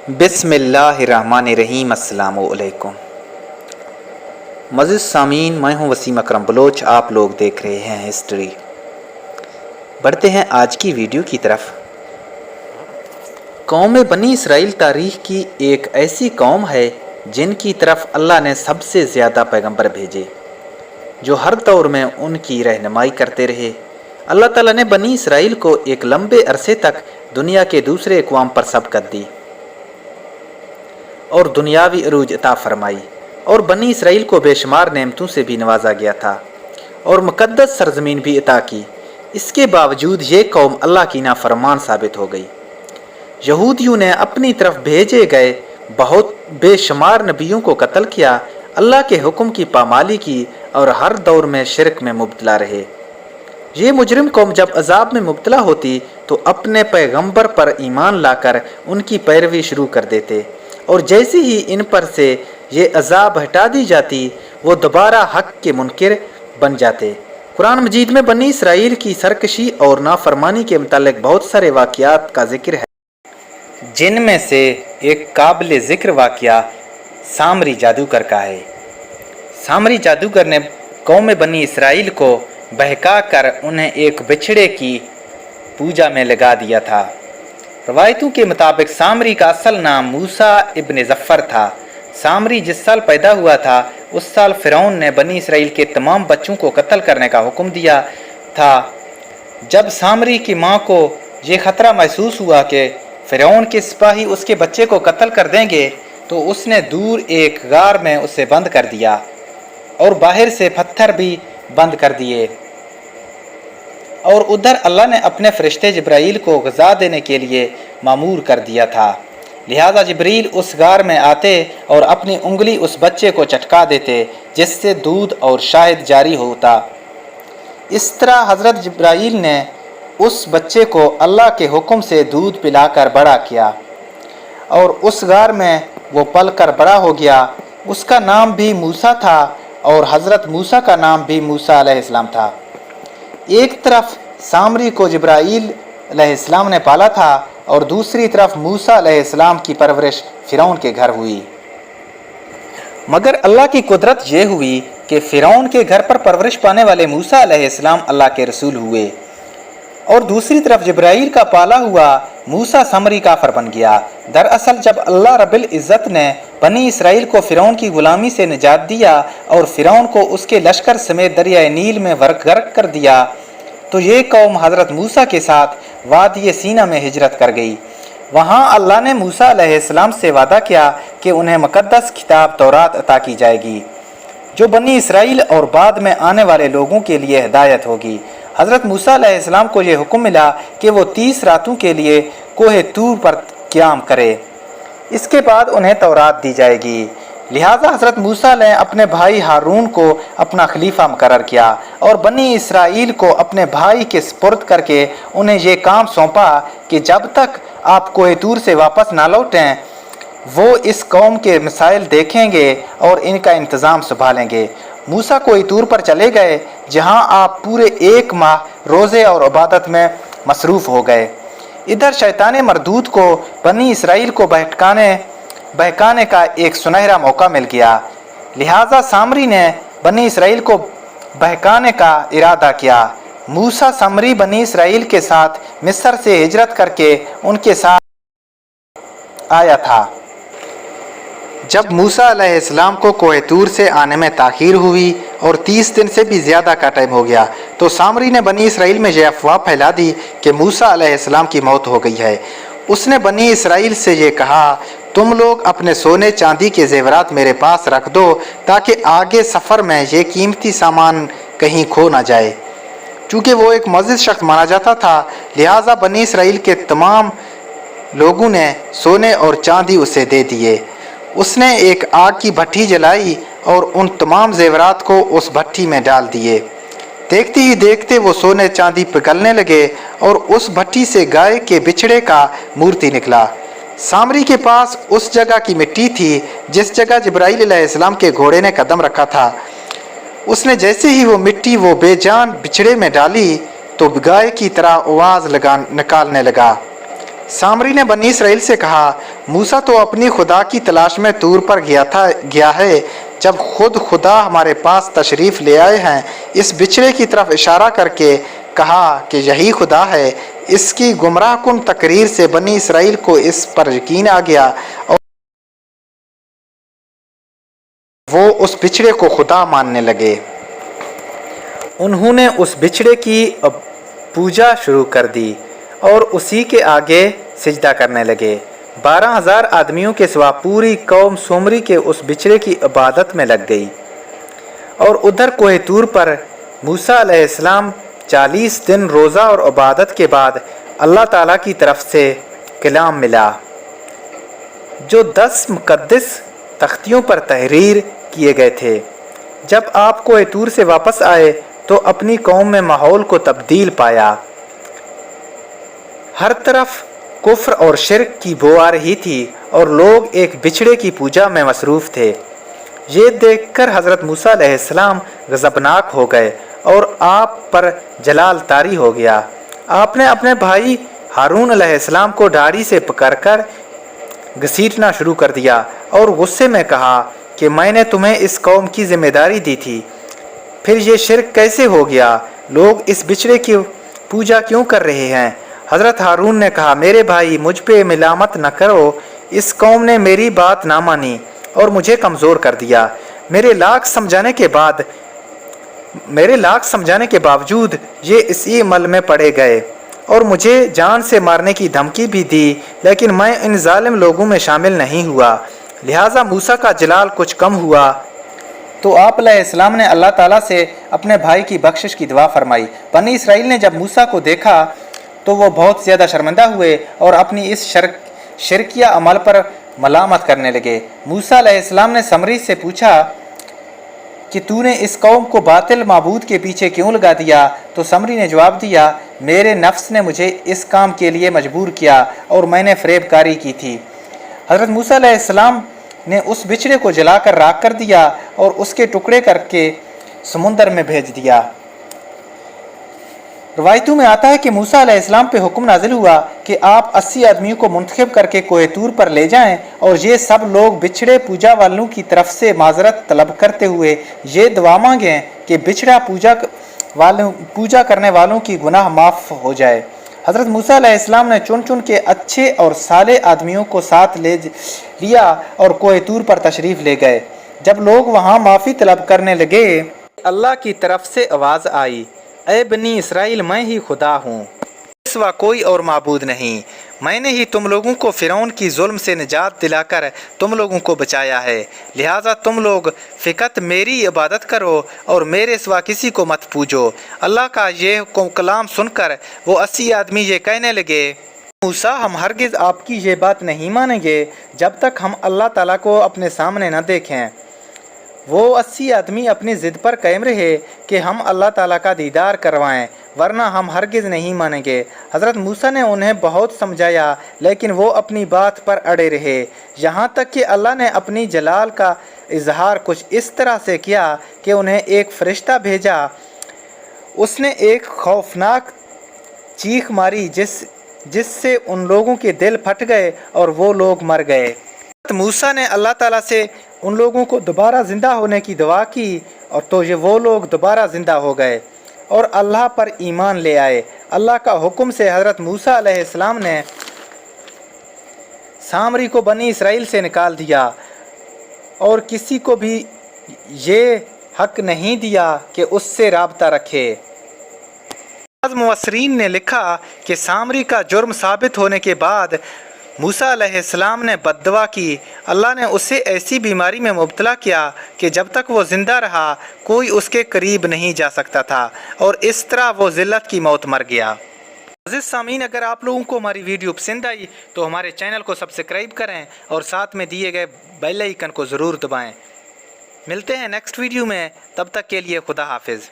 बिस्मिल्लाहिर्रहमानिर्रहीम। अस्सलाम वालेकुम। मज़ीद सामीन, मैं हूँ वसीम अकरम बलोच। आप लोग देख रहे हैं हिस्ट्री। बढ़ते हैं आज की वीडियो की तरफ। कौम बनी इसराइल तारीख़ की एक ऐसी कौम है जिनकी तरफ अल्लाह ने सबसे ज़्यादा पैगंबर भेजे, जो हर दौर में उनकी रहनुमाई करते रहे। अल्लाह ताला ने बनी इसराइल को एक लंबे अरसे तक दुनिया के दूसरे अक़वाम पर सबकत दी और दुनियावी अरूज अता फरमाई, और बनी इसराइल को बेशुमार नेमतों से भी नवाजा गया था और मुक़द्दस सरज़मीन भी अता की। इसके बावजूद ये कौम अल्लाह की नाफरमान साबित हो गई। यहूदियों ने अपनी तरफ भेजे गए बहुत बेशुमार नबियों को कत्ल किया, अल्लाह के हुक्म की पामाली की और हर दौर में शिरक में मुब्तला रहे। ये मुजरिम कौम जब अजाब में मुब्तला होती तो अपने पैगंबर पर ईमान लाकर उनकी पैरवी शुरू कर देते, और जैसे ही इन पर से ये अजाब हटा दी जाती वो दोबारा हक के मुनकिर बन जाते। कुरान मजीद में बनी इसराइल की सरकशी और नाफरमानी के मुतालिक बहुत सारे वाक़यात का जिक्र है, जिनमें से एक काबिल ज़िक्र वाक़या सामरी जादूगर का है। सामरी जादूगर ने कौम बनी इसराइल को बहका कर उन्हें एक बिछड़े की पूजा में लगा दिया था। रवायतों के मुताबिक सामरी का असल नाम मूसा इब्न जफ़र था। सामरी जिस साल पैदा हुआ था उस साल फ़िरौन ने बनी इसराइल के तमाम बच्चों को कत्ल करने का हुक्म दिया था। जब सामरी की माँ को ये ख़तरा महसूस हुआ कि फ़िरौन के सिपाही उसके बच्चे को कत्ल कर देंगे, तो उसने दूर एक गार में उसे बंद कर दिया और बाहर से पत्थर भी बंद कर दिए, और उधर अल्लाह ने अपने फरिश्ते जिब्राईल को ग़ज़ा देने के लिए मामूर कर दिया था। लिहाजा जिब्रील उस गार में आते और अपनी उंगली उस बच्चे को चटका देते, जिससे दूध और शहद जारी होता। इस तरह हज़रत जिब्राईल ने उस बच्चे को अल्लाह के हुक्म से दूध पिलाकर बड़ा किया, और उस गार में वो पल कर बड़ा हो गया। उसका नाम भी मूसा था, और हज़रत मूसा का नाम भी मूसा अलैहिस्सलाम था। एक तरफ सामरी को जिब्राईल अलैहिस्सलाम ने पाला था, और दूसरी तरफ मूसा अलैहिस्सलाम की परवरिश फ़िरौन के घर हुई। मगर अल्लाह की कुदरत ये हुई कि फ़िरौन के घर पर परवरिश पाने वाले मूसा अलैहिस्सलाम अल्लाह के रसूल हुए, और दूसरी तरफ जिब्राईल का पाला हुआ मूसा सामरी काफर बन गया। दरअसल जब अल्लाह रब्बुल इज़्ज़त ने बनी इसराइल को फ़िरौन की ग़ुलामी से निजात दिया और फ़िरौन को उसके लश्कर समेत दरियाए नील में गर्क कर दिया, तो ये कौम हज़रत मूसा के साथ वादी सीना में हिजरत कर गई। वहाँ अल्लाह ने मूसा अलैहिस्सलाम से वादा किया कि उन्हें मुक़द्दस किताब तौरात अता की जाएगी, जो बनी इसराइल और बाद में आने वाले लोगों के लिए हिदायत होगी। हज़रत मूसा अलैहिस्सलाम को ये हुक्म मिला कि वो 30 रातों के लिए कोहे तूर पर क़याम करे, इसके बाद उन्हें तौरात दी जाएगी। लिहाजा हज़रत मूसा ने अपने भाई हारून को अपना खलीफा मुकर्रर किया और बनी इसराइल को अपने भाई के सुपुर्द करके उन्हें ये काम सौंपा कि जब तक आप कोहे तूर से वापस ना लौटें, वो इस कौम के मसाइल देखेंगे और इनका इंतज़ाम संभालेंगे। मूसा कोहे तूर पर चले गए, जहां आप पूरे 1 माह रोज़े और इबादत में मसरूफ़ हो गए। इधर शैतान मरदूद को बनी इसराइल को बहकाने का एक सुनहरा मौका मिल गया। लिहाजा सामरी ने बनी इसराइल को बहकाने का इरादा किया। मूसा सामरी बनी इसराइल के साथ मिस्र से हिजरत करके उनके साथ आया था। जब मूसा अलैहिस्सलाम को कोहे तूर से आने में ताख़ीर हुई और 30 दिन से भी ज़्यादा का टाइम हो गया, तो सामरी ने बनी इसराइल में यह अफवाह फैला दी कि मूसा अलैहिस्सलाम की मौत हो गई है। उसने बनी इसराइल से ये कहा, तुम लोग अपने सोने चांदी के ज़ेवरात मेरे पास रख दो, ताकि आगे सफ़र में ये कीमती सामान कहीं खो ना जाए। चूँकि वो एक मुअज़्ज़िज़ शख्स माना जाता था, लिहाजा बनी इसराइल के तमाम लोगों ने सोने और चांदी उसे दे दिए। उसने एक आग की भट्ठी जलाई और उन तमाम ज़ेवरात को उस भट्ठी में डाल दिए। देखते ही देखते वो सोने चांदी पिघलने लगे और उस भट्ठी से गाय के बिछड़े का मूर्ति निकला। सामरी के पास उस जगह की मिट्टी थी जिस जगह जिब्राईल अलैहिस्सलाम के घोड़े ने कदम रखा था। उसने जैसे ही वो मिट्टी वो बेजान बिछड़े में डाली तो गाय की तरह आवाज़ निकालने लगा। सामरी ने बनी इसराइल से कहा, मूसा तो अपनी खुदा की तलाश में तूर पर गया है। जब खुद खुदा हमारे पास तशरीफ़ ले आए हैं, इस बिछड़े की तरफ इशारा करके कहा कि यही खुदा है। इसकी गुमराह कुन तकरीर से बनी इसराइल को इस पर यकीन आ गया और वो उस बिछड़े को खुदा मानने लगे। उन्होंने उस बिछड़े की पूजा शुरू कर दी और उसी के आगे सिजदा करने लगे। 12,000 आदमियों के सिवा पूरी कौम सोमरी के उस बिछड़े की इबादत में लग गई। और उधर कोह तूर पर मूसा अलैहिस्सलाम 40 दिन रोज़ा और इबादत के बाद अल्लाह ताला की तरफ से कलाम मिला, जो 10 मुक़द्दस तख्तियों पर तहरीर किए गए थे। जब आप कोह तूर से वापस आए तो अपनी कौम में माहौल को तब्दील पाया। हर तरफ कुफ्र और शिरक की बो आ रही थी और लोग एक बिछड़े की पूजा में मसरूफ़ थे। ये देखकर हज़रत मूसा अलैहिस्सलाम गज़बनाक हो गए और आप पर जलाल तारी हो गया। आपने अपने भाई हारून अलैहिस्सलाम को दाढ़ी से पकड़कर घसीटना शुरू कर दिया और गुस्से में कहा कि मैंने तुम्हें इस कौम की जिम्मेदारी दी थी, फिर ये शिरक कैसे हो गया? लोग इस बिछड़े की पूजा क्यों कर रहे हैं? हज़रत हारून ने कहा, मेरे भाई, मुझ पे मिलामत न करो। इस कौम ने मेरी बात ना मानी और मुझे कमज़ोर कर दिया। मेरे लाख समझाने के बावजूद ये इसी अमल में पड़े गए और मुझे जान से मारने की धमकी भी दी, लेकिन मैं इन जालिम लोगों में शामिल नहीं हुआ। लिहाजा मूसा का जलाल कुछ कम हुआ तो आप अलैहिस्सलाम ने अल्लाह ताला से अपने भाई की बख्शिश की दुआ फरमाई। बनी इसराइल ने जब मूसा को देखा तो वो बहुत ज़्यादा शर्मिंदा हुए और अपनी इस शिरकिया अमल पर मलामत करने लगे। मूसा अलैहिस्सलाम ने समरी से पूछा कि तूने इस कौम को बातिल माबूद के पीछे क्यों लगा दिया? तो समरी ने जवाब दिया, मेरे नफ्स ने मुझे इस काम के लिए मजबूर किया और मैंने फरेबकारी की थी। हज़रत मूसा अलैहिस्सलाम ने उस बिछड़े को जलाकर राख कर दिया और उसके टुकड़े करके समुंदर में भेज दिया। रवायतों में आता है कि मूसा अलैहिस्सलाम पे हुक्म नाजिल हुआ कि आप 80 आदमियों को मुंतखब करके कोह तूर पर ले जाएं और ये सब लोग बिछड़े पूजा वालों की तरफ से माजरत तलब करते हुए ये दुआ मांगें कि बिछड़ा पूजा करने वालों की गुनाह माफ़ हो जाए। हज़रत मूसा अलैहिस्सलाम ने चुन चुन के अच्छे और साले आदमियों को साथ ले लिया और कोह तूर पर तशरीफ़ ले गए। जब लोग वहाँ माफ़ी तलब करने लगे, अल्लाह की तरफ से आवाज़ आई, ऐ बनी इसराइल, मैं ही खुदा हूँ, सिवा कोई और माबूद नहीं। मैंने ही तुम लोगों को फ़िरौन की जुल्म से निजात दिलाकर तुम लोगों को बचाया है। लिहाजा तुम लोग फ़िकत मेरी इबादत करो और मेरे सिवा किसी को मत पूजो। अल्लाह का ये कलाम सुनकर वो 80 आदमी ये कहने लगे, मूसा, हम हरगिज़ आपकी ये बात नहीं मानेंगे जब तक हम अल्लाह ताला को अपने सामने न देखें। वो 80 आदमी अपनी ज़िद पर कायम रहे कि हम अल्लाह ताला का दीदार करवाएं, वरना हम हरगिज़ नहीं मानेंगे। हज़रत मूसा ने उन्हें बहुत समझाया, लेकिन वो अपनी बात पर अड़े रहे, यहाँ तक कि अल्लाह ने अपनी जलाल का इजहार कुछ इस तरह से किया कि उन्हें एक फ़रिश्ता भेजा। उसने एक खौफनाक चीख मारी जिससे उन लोगों के दिल फट गए और वो लोग मर गए। मूसा ने अल्लाह ताला से उन लोगों को दोबारा ज़िंदा होने की दुआ की और तो ये वो लोग दोबारा ज़िंदा हो गए और अल्लाह पर ईमान ले आए। अल्लाह का हुक्म से हज़रत मूसा अलैहिस्सलाम ने सामरी को बनी इसराइल से निकाल दिया और किसी को भी ये हक नहीं दिया कि उससे राबता रखे। मुफस्सिरीन ने लिखा कि सामरी का जुर्म साबित होने के बाद मूसा अलैहिस्सलाम ने बद्दुआ की। अल्लाह ने उसे ऐसी बीमारी में मुब्तला किया कि जब तक वो ज़िंदा रहा कोई उसके करीब नहीं जा सकता था और इस तरह वो ज़िल्लत की मौत मर गया। अज़ीज़ सामीन, अगर आप लोगों को हमारी वीडियो पसंद आई तो हमारे चैनल को सब्सक्राइब करें और साथ में दिए गए बेल आइकन को ज़रूर दबाएँ। मिलते हैं नेक्स्ट वीडियो में, तब तक के लिए खुदा हाफिज़।